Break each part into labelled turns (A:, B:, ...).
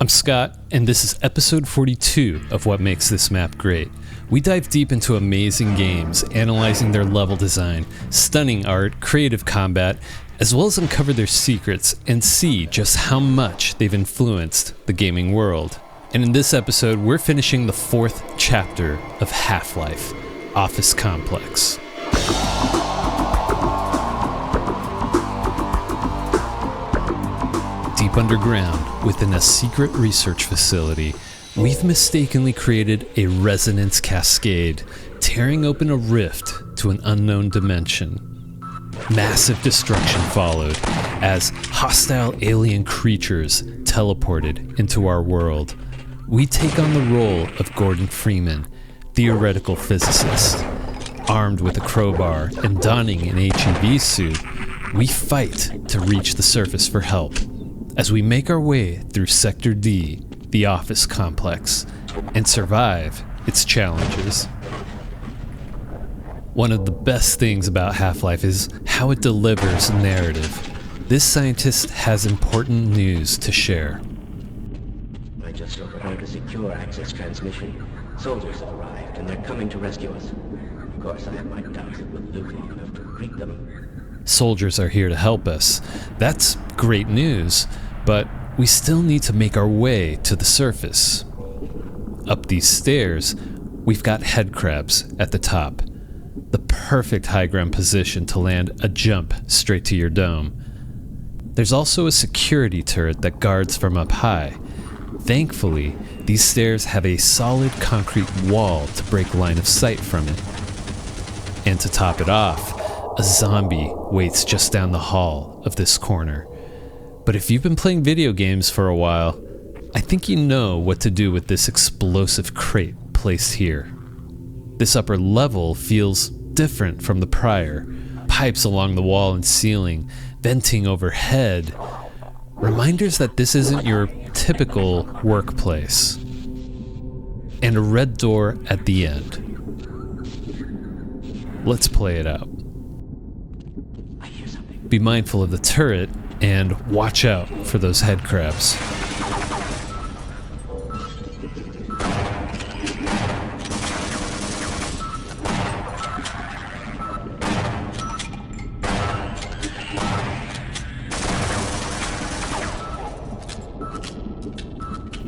A: I'm Scott, and this is episode 42 of What Makes This Map Great. We dive deep into amazing games, analyzing their level design, stunning art, creative combat, as well as uncover their secrets and see just how much they've influenced the gaming world. And in this episode, we're finishing the fourth chapter of Half-Life, OfficeComplex. Deep underground, within a secret research facility, we've mistakenly created a resonance cascade, tearing open a rift to an unknown dimension. Massive destruction followed as hostile alien creatures teleported into our world. We take on the role of Gordon Freeman, theoretical physicist. Armed with a crowbar and donning an HEV suit, we fight to reach the surface for help as we make our way through Sector D, the Office Complex, and survive its challenges. One of the best things about Half-Life is how it delivers narrative. This scientist has important news to share.
B: I just overheard a secure access transmission. Soldiers have arrived, and they're coming to rescue us. Of course, I have my doubts that with Luke long enough to greet them.
A: Soldiers are here to help us. That's great news, but we still need to make our way to the surface. Up these stairs, we've got head crabs at the top. The perfect high ground position to land a jump straight to your dome. There's also a security turret that guards from up high. Thankfully, these stairs have a solid concrete wall to break line of sight from it. And to top it off, a zombie waits just down the hall of this corner. But if you've been playing video games for a while, I think you know what to do with this explosive crate placed here. This upper level feels different from the prior. Pipes along the wall and ceiling, venting overhead. Reminders that this isn't your typical workplace. And a red door at the end. Let's play it out. Be mindful of the turret and watch out for those head crabs.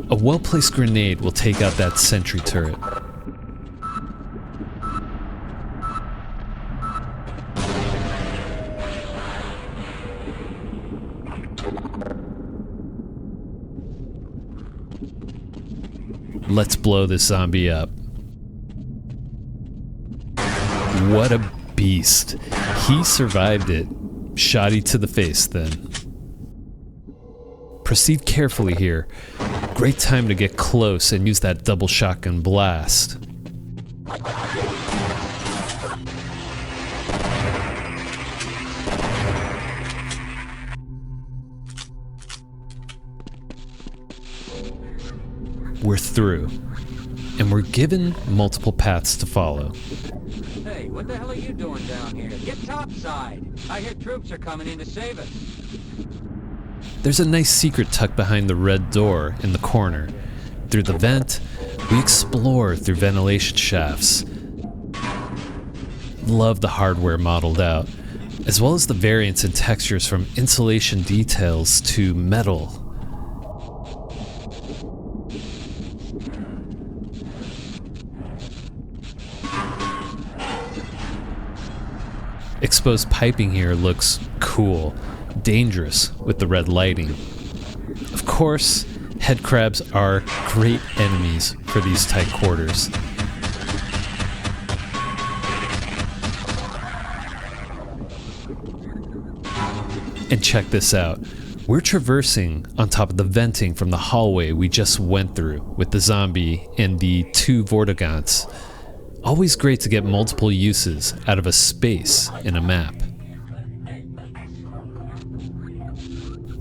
A: A well-placed grenade will take out that sentry turret. Let's blow this zombie up. What a beast. He survived it. Shoddy to the face then. Proceed carefully here. Great time to get close and use that double shotgun blast. We're through, and we're given multiple paths to follow.
C: Hey, what the hell are you doing down here? Get topside! I hear troops are coming in to save us.
A: There's a nice secret tucked behind the red door in the corner. Through the vent, we explore through ventilation shafts. Love the hardware modeled out, as well as the variants and textures from insulation details to metal. Exposed piping here looks cool, dangerous with the red lighting. Of course, head crabs are great enemies for these tight quarters. And check this out. We're traversing on top of the venting from the hallway we just went through with the zombie and the two Vortigaunts. Always great to get multiple uses out of a space in a map.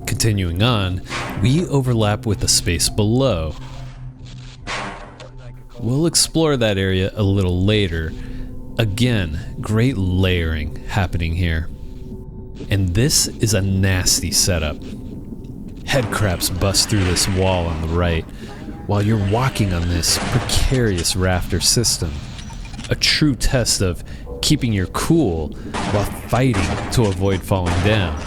A: Continuing on, we overlap with the space below. We'll explore that area a little later. Again, great layering happening here. And this is a nasty setup. headcrabs bust through this wall on the right, while you're walking on this precarious rafter system. A true test of keeping your cool while fighting to avoid falling down.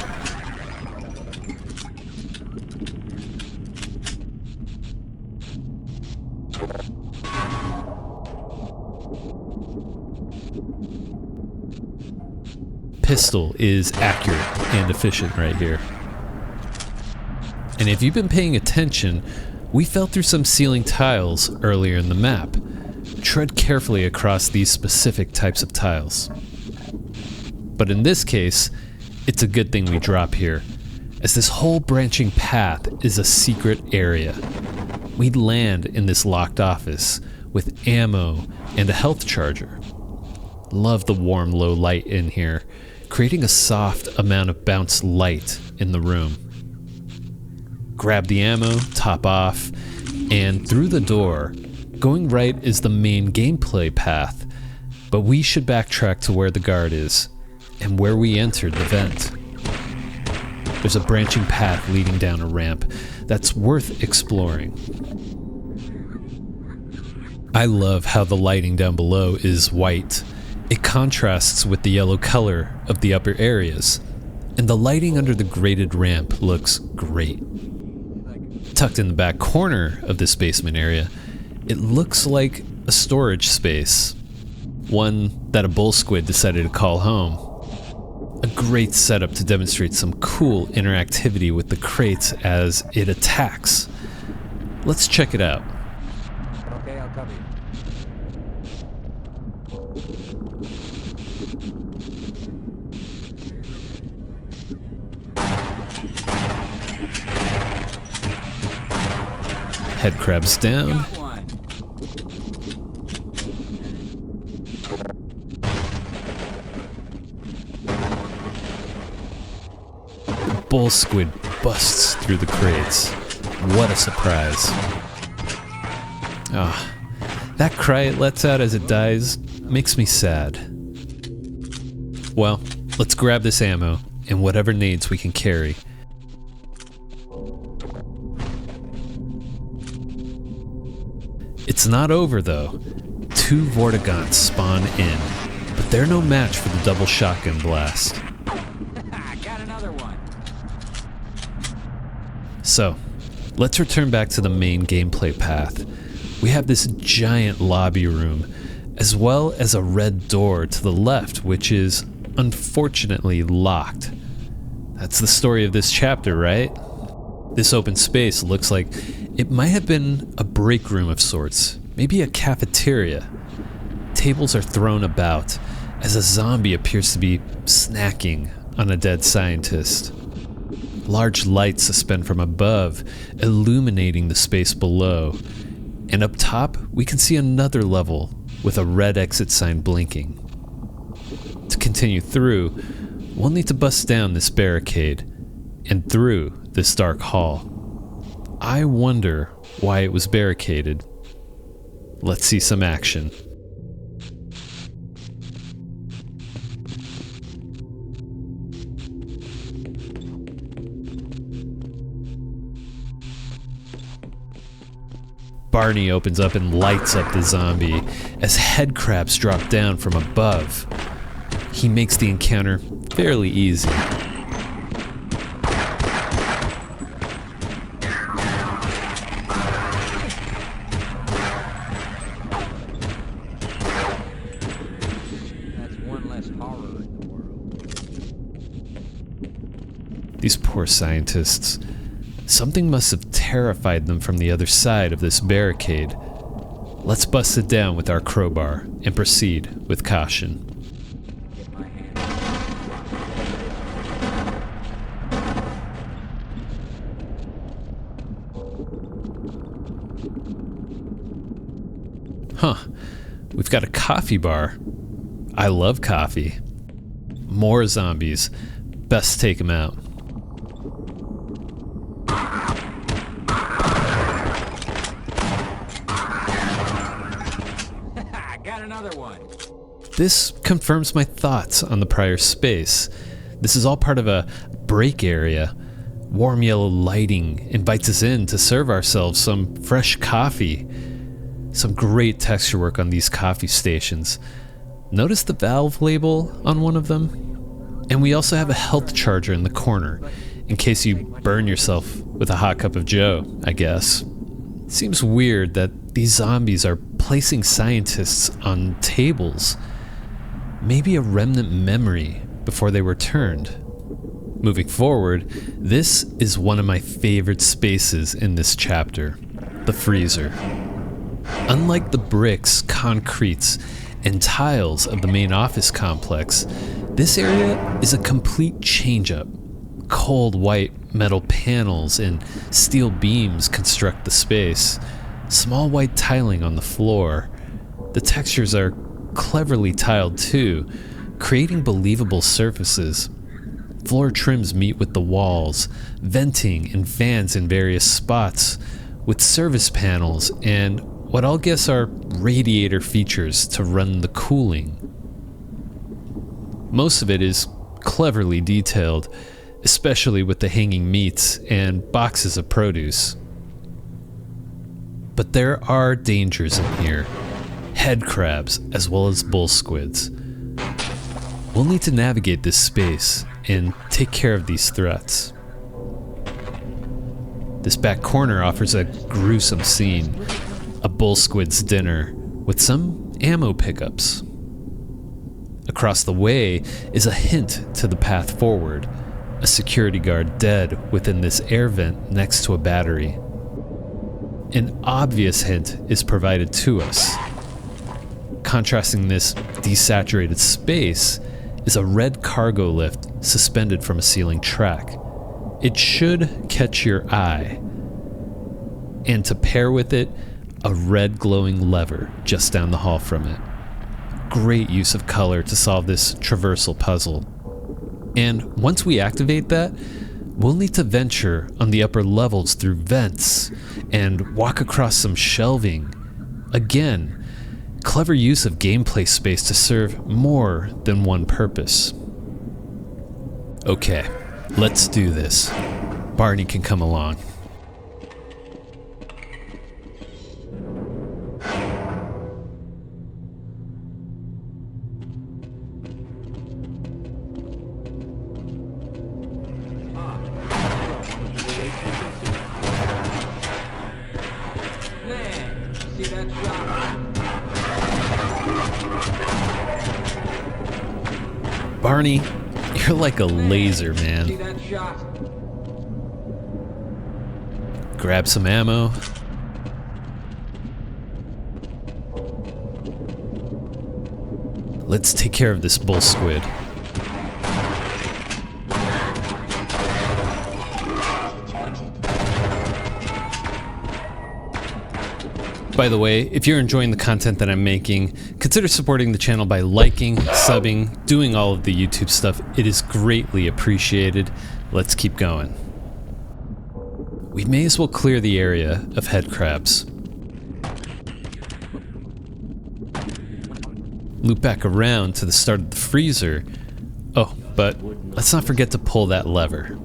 A: Pistol is accurate and efficient right here. And if you've been paying attention, we fell through some ceiling tiles earlier in the map. Tread carefully across these specific types of tiles. But in this case, it's a good thing we drop here, as this whole branching path is a secret area. We land in this locked office with ammo and a health charger. Love the warm low light in here, creating a soft amount of bounce light in the room. Grab the ammo, top off, and through the door. Going right is the main gameplay path, but we should backtrack to where the guard is, and where we entered the vent. There's a branching path leading down a ramp that's worth exploring. I love how the lighting down below is white. It contrasts with the yellow color of the upper areas, and the lighting under the grated ramp looks great. Tucked in the back corner of this basement area, it looks like a storage space, one that a bull squid decided to call home. A great setup to demonstrate some cool interactivity with the crates as it attacks. Let's check it out.
C: Okay, I'll cover you.
A: Headcrabs down.
C: Got one.
A: Bull squid busts through the crates. What a surprise. Ah, that cry it lets out as it dies makes me sad. Well, let's grab this ammo and whatever nades we can carry. It's not over though. 2 Vortigaunts spawn in, but they're no match for the double shotgun blast.
C: Got another one.
A: So, let's return back to the main gameplay path. We have this giant lobby room, as well as a red door to the left, which is unfortunately locked. That's the story of this chapter, right? This open space looks like it might have been a break room of sorts, maybe a cafeteria. Tables are thrown about as a zombie appears to be snacking on a dead scientist. Large lights suspend from above, illuminating the space below. And up top, we can see another level with a red exit sign blinking. To continue through, we'll need to bust down this barricade and through this dark hall. I wonder why it was barricaded. Let's see some action. Barney opens up and lights up the zombie as headcrabs drop down from above. He makes the encounter fairly easy.
C: That's one less horror in the world.
A: These poor scientists. Something must have terrified them from the other side of this barricade. Let's bust it down with our crowbar and proceed with caution.
C: Get my hand.
A: Huh, we've got a coffee bar. I love coffee. More zombies. Best take them out.
C: Got another one.
A: This confirms my thoughts on the prior space. This is all part of a break area Warm yellow lighting invites us in to serve ourselves some fresh coffee. Some great texture work on these coffee stations. Notice the valve label on one of them? And we also have a health charger in the corner, in case you burn yourself with a hot cup of joe, I guess. Seems weird that these zombies are placing scientists on tables. Maybe a remnant memory before they were turned. Moving forward, this is one of my favorite spaces in this chapter, the freezer. Unlike the bricks, concretes, and tiles of the main office complex, this area is a complete change-up. Cold white metal panels and steel beams construct the space. Small white tiling on the floor. The textures are cleverly tiled too, creating believable surfaces. Floor trims meet with the walls, venting and fans in various spots, with service panels and what I'll guess are radiator features to run the cooling. Most of it is cleverly detailed, especially with the hanging meats and boxes of produce. But there are dangers in here, head crabs as well as bull squids. We'll need to navigate this space and take care of these threats. This back corner offers a gruesome scene, a bull squid's dinner with some ammo pickups. Across the way is a hint to the path forward, a security guard dead within this air vent next to a battery. An obvious hint is provided to us. Contrasting this desaturated space is a red cargo lift suspended from a ceiling track. It should catch your eye. And to pair with it, a red glowing lever just down the hall from it. Great use of color to solve this traversal puzzle. And once we activate that, we'll need to venture on the upper levels through vents and walk across some shelving. Again, clever use of gameplay space to serve more than one purpose. Okay, let's do this. Barney can come along.
C: Man, see that shot?
A: Barney, you're like a laser,
C: See
A: man.
C: that shot?
A: Grab some ammo. Let's take care of this bull squid. By the way, if you're enjoying the content that I'm making, consider supporting the channel by liking, subbing, doing all of the YouTube stuff. It is greatly appreciated. Let's keep going. We may as well clear the area of head crabs. Loop back around to the start of the freezer. Oh, but let's not forget to pull that lever.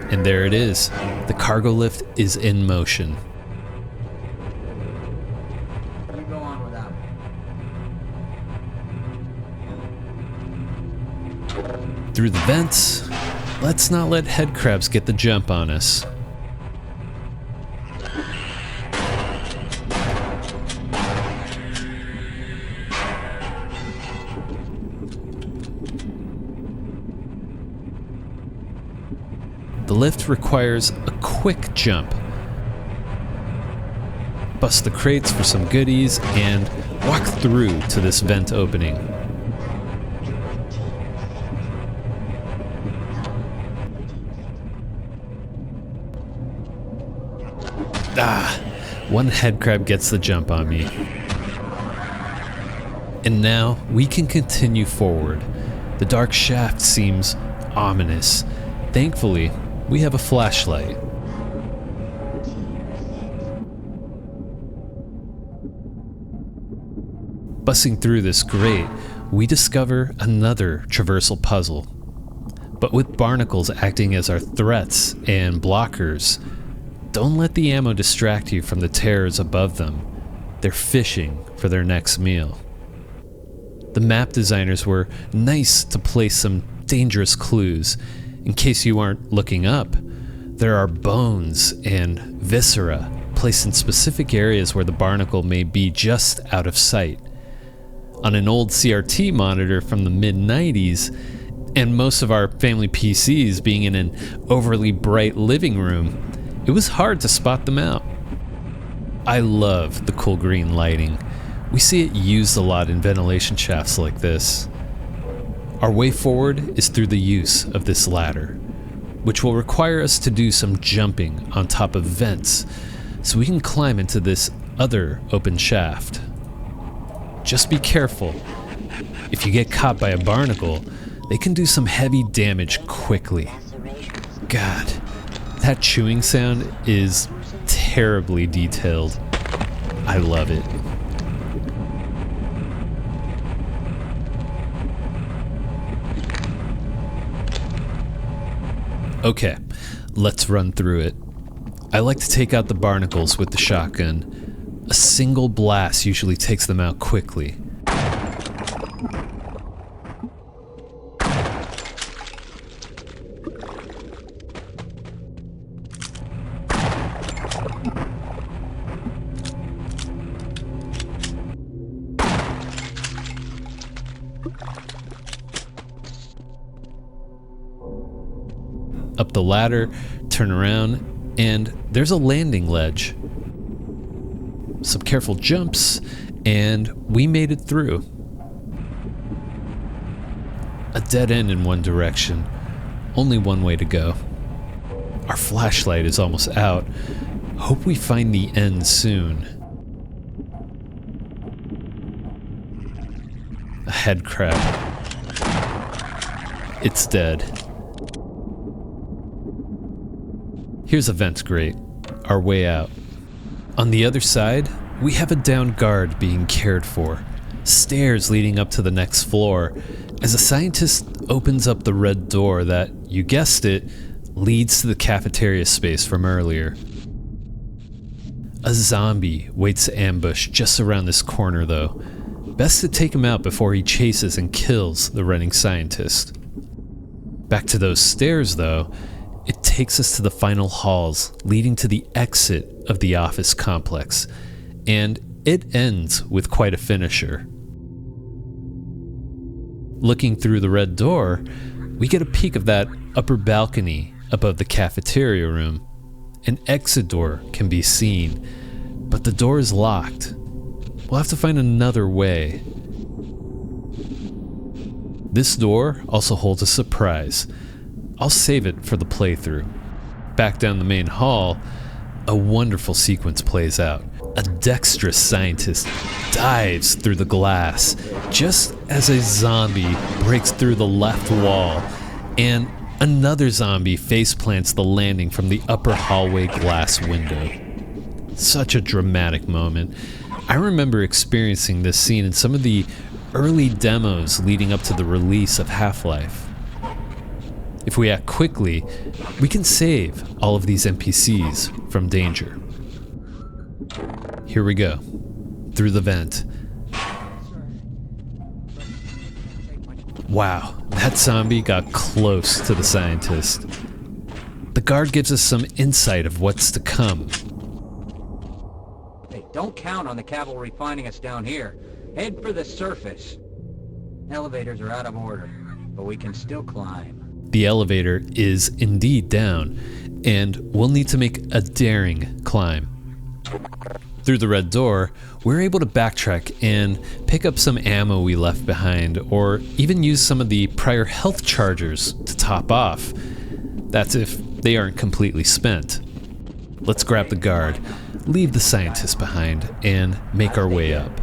A: And there it is. The cargo lift is in motion.
C: You go on without me.
A: Through the vents, let's not let head crabs get the jump on us. The lift requires a quick jump. Bust the crates for some goodies and walk through to this vent opening. One head crab gets the jump on me. And now we can continue forward. The dark shaft seems ominous. Thankfully, we have a flashlight. Busting through this grate, we discover another traversal puzzle. But with barnacles acting as our threats and blockers, don't let the ammo distract you from the terrors above them. They're fishing for their next meal. The map designers were nice to place some dangerous clues. In case you aren't looking up, there are bones and viscera placed in specific areas where the barnacle may be just out of sight. On an old CRT monitor from the mid-90s, and most of our family PCs being in an overly bright living room, it was hard to spot them out. I love the cool green lighting. We see it used a lot in ventilation shafts like this. Our way forward is through the use of this ladder, which will require us to do some jumping on top of vents so we can climb into this other open shaft. Just be careful. If you get caught by a barnacle, they can do some heavy damage quickly. God, that chewing sound is terribly detailed. I love it. Okay, let's run through it. I like to take out the barnacles with the shotgun. A single blast usually takes them out quickly. Up the ladder, turn around, and there's a landing ledge. Some careful jumps, and we made it through. A dead end in one direction, only one way to go. Our flashlight is almost out. Hope we find the end soon. A head crab. It's dead. Here's a vent grate, our way out. On the other side, we have a downed guard being cared for. Stairs leading up to the next floor, as a scientist opens up the red door that, you guessed it, leads to the cafeteria space from earlier. A zombie waits to ambush just around this corner though. Best to take him out before he chases and kills the running scientist. Back to those stairs though, it takes us to the final halls leading to the exit of the office complex, and it ends with quite a finisher. Looking through the red door, we get a peek of that upper balcony above the cafeteria room. An exit door can be seen, but the door is locked. We'll have to find another way. This door also holds a surprise. I'll save it for the playthrough. Back down the main hall, a wonderful sequence plays out. A dexterous scientist dives through the glass just as a zombie breaks through the left wall, and another zombie faceplants the landing from the upper hallway glass window. Such a dramatic moment. I remember experiencing this scene in some of the early demos leading up to the release of Half-Life. If we act quickly, we can save all of these NPCs from danger. Here we go, through the vent. Wow, that zombie got close to the scientist. The guard gives us some insight of what's to come.
C: Hey, don't count on the cavalry finding us down here. Head for the surface. Elevators are out of order, but we can still climb.
A: The elevator is indeed down, and we'll need to make a daring climb. Through the red door, we're able to backtrack and pick up some ammo we left behind, or even use some of the prior health chargers to top off. That's if they aren't completely spent. Let's grab the guard, leave the scientist behind, and make our way up.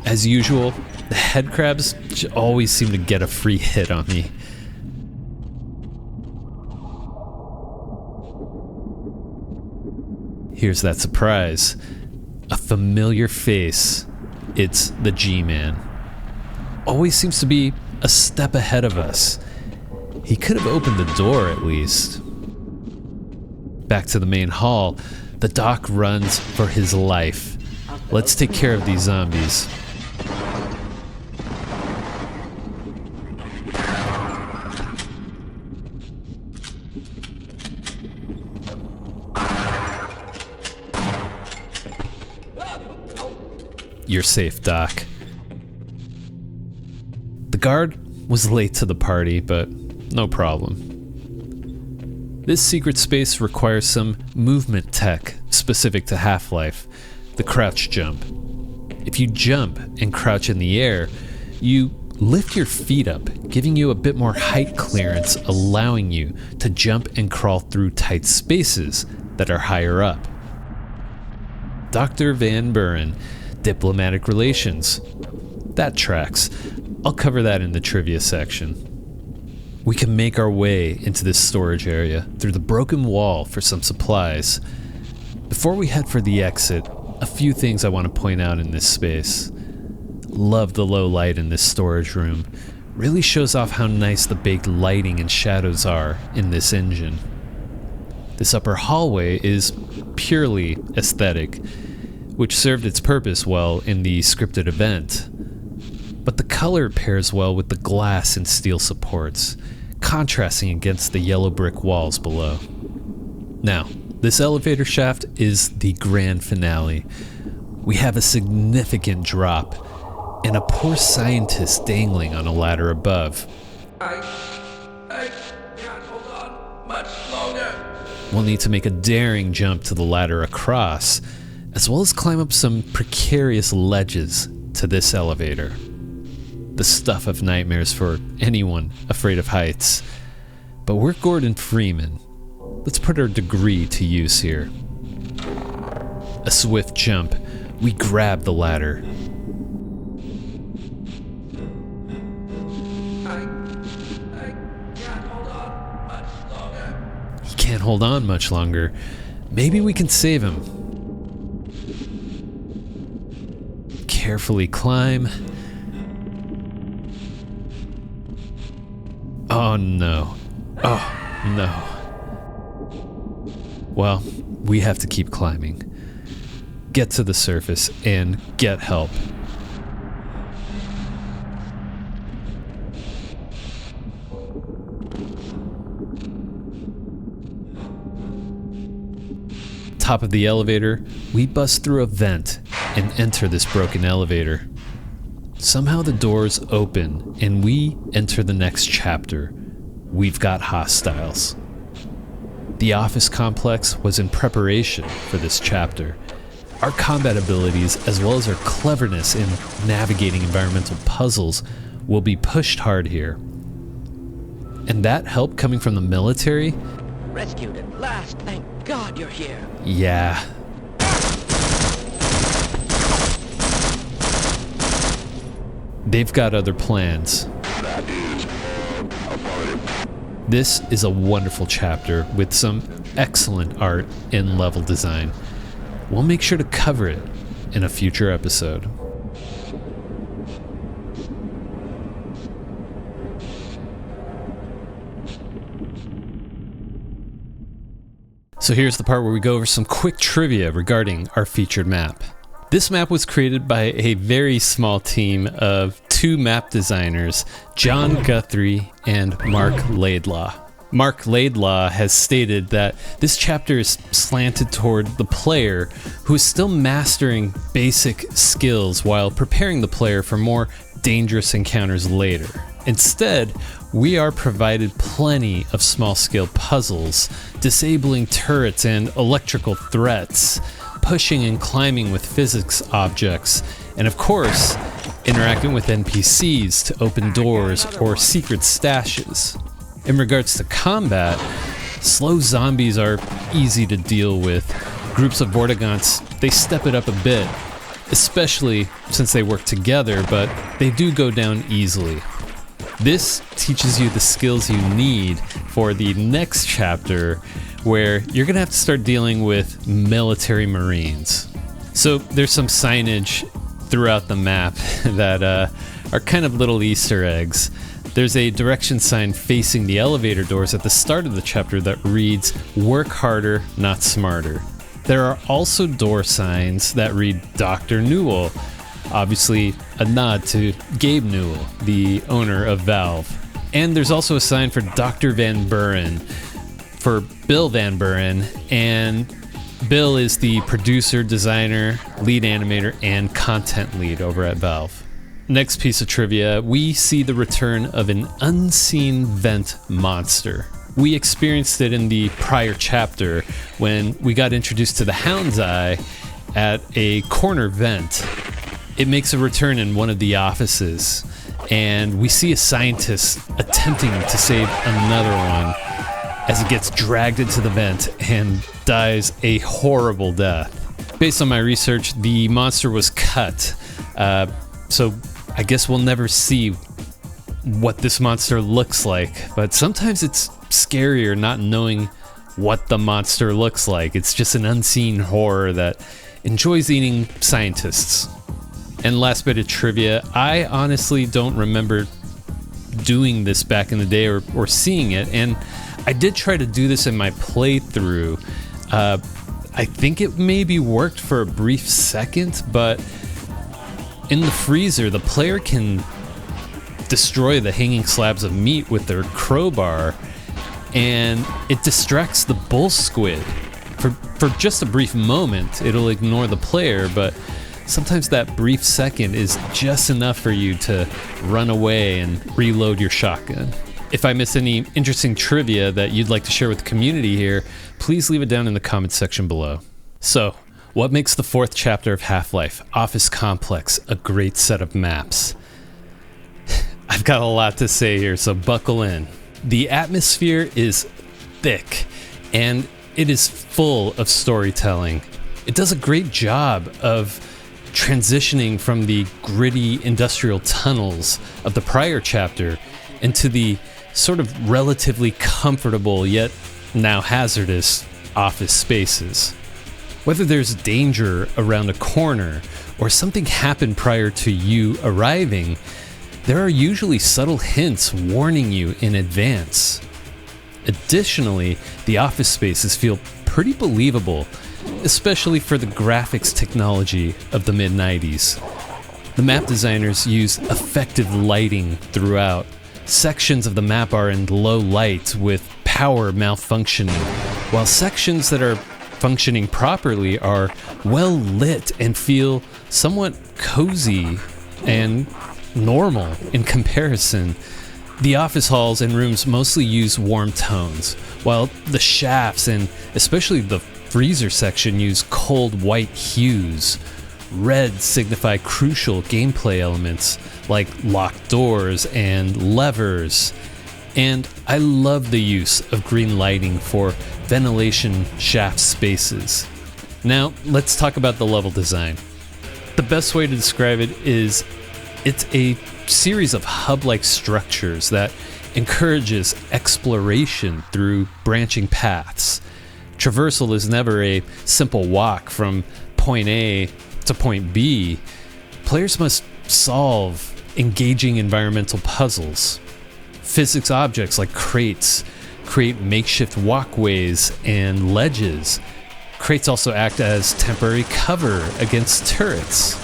A: As usual, the head crabs always seem to get a free hit on me. here's that surprise. A familiar face. It's the G-Man. Always seems to be a step ahead of us. He could have opened the door at least. Back to the main hall, the doc runs for his life. Let's take care of these zombies. You're safe, Doc. The guard was late to the party, but no problem. This secret space requires some movement tech specific to Half-Life, the crouch jump. If you jump and crouch in the air, you lift your feet up, giving you a bit more height clearance, allowing you to jump and crawl through tight spaces that are higher up. Dr. Van Buren, diplomatic relations. That tracks. I'll cover that in the trivia section. We can make our way into this storage area through the broken wall for some supplies. Before we head for the exit, a few things I want to point out in this space. Love the low light in this storage room. Really shows off how nice the baked lighting and shadows are in this engine. This upper hallway is purely aesthetic, which served its purpose well in the scripted event. But the color pairs well with the glass and steel supports, contrasting against the yellow brick walls below. Now, this elevator shaft is the grand finale. We have a significant drop, and a poor scientist dangling on a ladder above.
D: I can't hold on much longer.
A: We'll need to make a daring jump to the ladder across, as well as climb up some precarious ledges to this elevator. The stuff of nightmares for anyone afraid of heights. But we're Gordon Freeman. Let's put our degree to use here. A swift jump. We grab the ladder.
D: I can't hold on much longer.
A: He can't hold on much longer. Maybe we can save him. Carefully climb. Oh no. Oh no. Well, we have to keep climbing. Get to the surface and get help. Top of the elevator, we bust through a vent and enter this broken elevator. Somehow the doors open and we enter the next chapter. We've got hostiles. The office complex was in preparation for this chapter. Our combat abilities, as well as our cleverness in navigating environmental puzzles, will be pushed hard here. And that help coming from the military?
B: Rescued at last. Thank God you're here.
A: Yeah. They've got other plans. This is a wonderful chapter with some excellent art and level design. We'll make sure to cover it in a future episode. So here's the part where we go over some quick trivia regarding our featured map. This map was created by a very small team of 2 map designers, John Guthrie and Marc Laidlaw. Marc Laidlaw has stated that this chapter is slanted toward the player who is still mastering basic skills while preparing the player for more dangerous encounters later. Instead, we are provided plenty of small-scale puzzles, disabling turrets and electrical threats, pushing and climbing with physics objects, and of course, interacting with NPCs to open doors or secret stashes. In regards to combat, slow zombies are easy to deal with. Groups of Vortigaunts, they step it up a bit, especially since they work together, but they do go down easily. This teaches you the skills you need for the next chapter, where you're going to have to start dealing with military Marines. So there's some signage throughout the map that are kind of little Easter eggs. There's a direction sign facing the elevator doors at the start of the chapter that reads, "Work harder, not smarter." There are also door signs that read Dr. Newell, obviously a nod to Gabe Newell, the owner of Valve. And there's also a sign for Dr. Van Buren, for Bill Van Buren, and Bill is the producer, designer, lead animator, and content lead over at Valve. Next piece of trivia, we see the return of an unseen vent monster. We experienced it in the prior chapter when we got introduced to the Hound's Eye at a corner vent. It makes a return in one of the offices, and we see a scientist attempting to save another one as it gets dragged into the vent and dies a horrible death. Based on my research, the monster was cut, so I guess we'll never see what this monster looks like, but sometimes it's scarier not knowing what the monster looks like. It's just an unseen horror that enjoys eating scientists. And last bit of trivia, I honestly don't remember doing this back in the day or seeing it, and I did try to do this in my playthrough. I think it maybe worked for a brief second, but in the freezer, the player can destroy the hanging slabs of meat with their crowbar, and it distracts the bull squid. For just a brief moment, it'll ignore the player, but sometimes that brief second is just enough for you to run away and reload your shotgun. If I missed any interesting trivia that you'd like to share with the community here, please leave it down in the comments section below. So, what makes the 4th chapter of Half-Life, OfficeComplex, a great set of maps? I've got a lot to say here, so buckle in. The atmosphere is thick, and it is full of storytelling. It does a great job of transitioning from the gritty industrial tunnels of the prior chapter into the sort of relatively comfortable yet now hazardous office spaces. Whether there's danger around a corner or something happened prior to you arriving, there are usually subtle hints warning you in advance. Additionally, the office spaces feel pretty believable, especially for the graphics technology of the mid-90s. The map designers use effective lighting throughout. Sections of the map are in low light with power malfunctioning, while sections that are functioning properly are well lit and feel somewhat cozy and normal in comparison. The office halls and rooms mostly use warm tones, while the shafts and especially the freezer section use cold white hues. Red signify crucial gameplay elements like locked doors and levers. And I love the use of green lighting for ventilation shaft spaces. Now, let's talk about the level design. The best way to describe it is it's a series of hub-like structures that encourages exploration through branching paths. Traversal is never a simple walk from point A to point B. Players must solve engaging environmental puzzles. Physics objects like crates create makeshift walkways and ledges. Crates also act as temporary cover against turrets.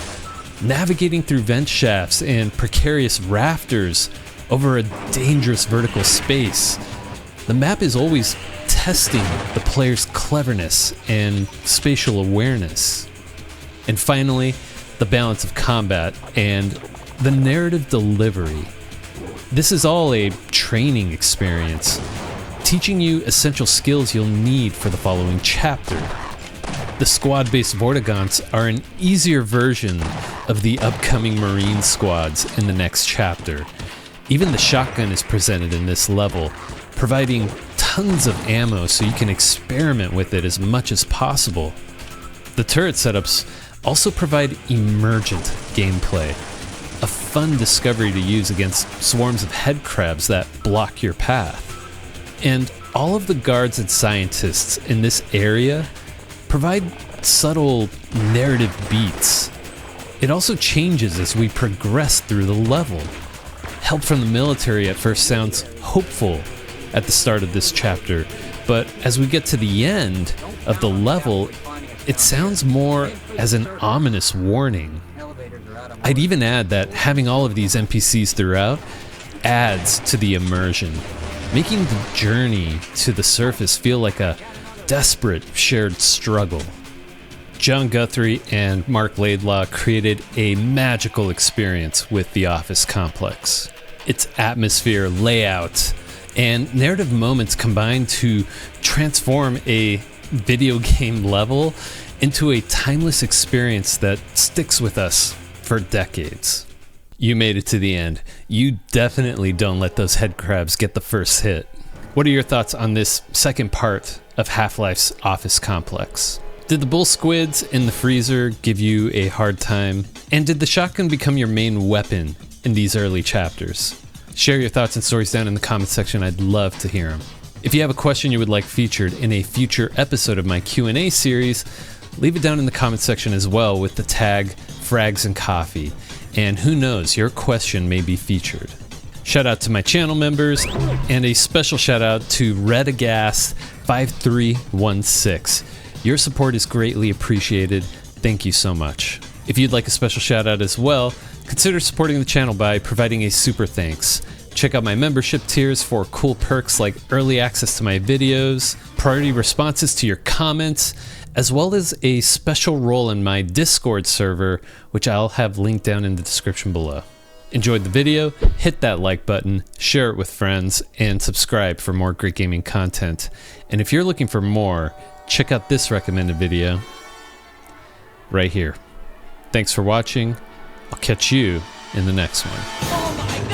A: Navigating through vent shafts and precarious rafters over a dangerous vertical space. The map is always testing the player's cleverness and spatial awareness. And finally, the balance of combat and the narrative delivery. This is all a training experience, teaching you essential skills you'll need for the following chapter. The squad-based Vortigaunts are an easier version of the upcoming Marine squads in the next chapter. Even the shotgun is presented in this level, providing tons of ammo so you can experiment with it as much as possible. The turret setups also provide emergent gameplay, a fun discovery to use against swarms of headcrabs that block your path. And all of the guards and scientists in this area provide subtle narrative beats. It also changes as we progress through the level. Help from the military at first sounds hopeful at the start of this chapter, but as we get to the end of the level, it sounds more as an ominous warning. I'd even add that having all of these NPCs throughout adds to the immersion, making the journey to the surface feel like a desperate shared struggle. John Guthrie and Marc Laidlaw created a magical experience with the Office Complex. Its atmosphere, layout, and narrative moments combine to transform a video game level into a timeless experience that sticks with us for decades. You made it to the end. You definitely don't let those head crabs get the first hit. What are your thoughts on this second part of Half-Life's Office Complex? Did the bull squids in the freezer give you a hard time? And did the shotgun become your main weapon in these early chapters? Share your thoughts and stories down in the comment section. I'd love to hear them. If you have a question you would like featured in a future episode of my Q&A series, leave it down in the comment section as well with the tag Frags and Coffee. And who knows, your question may be featured. Shout out to my channel members, and a special shout out to Redagast5316. Your support is greatly appreciated. Thank you so much. If you'd like a special shout out as well, consider supporting the channel by providing a super thanks. Check out my membership tiers for cool perks like early access to my videos, priority responses to your comments, as well as a special role in my Discord server, which I'll have linked down in the description below. Enjoyed the video? Hit that like button, share it with friends, and subscribe for more great gaming content. And if you're looking for more, check out this recommended video right here. Thanks for watching. I'll catch you in the next one.
D: Oh my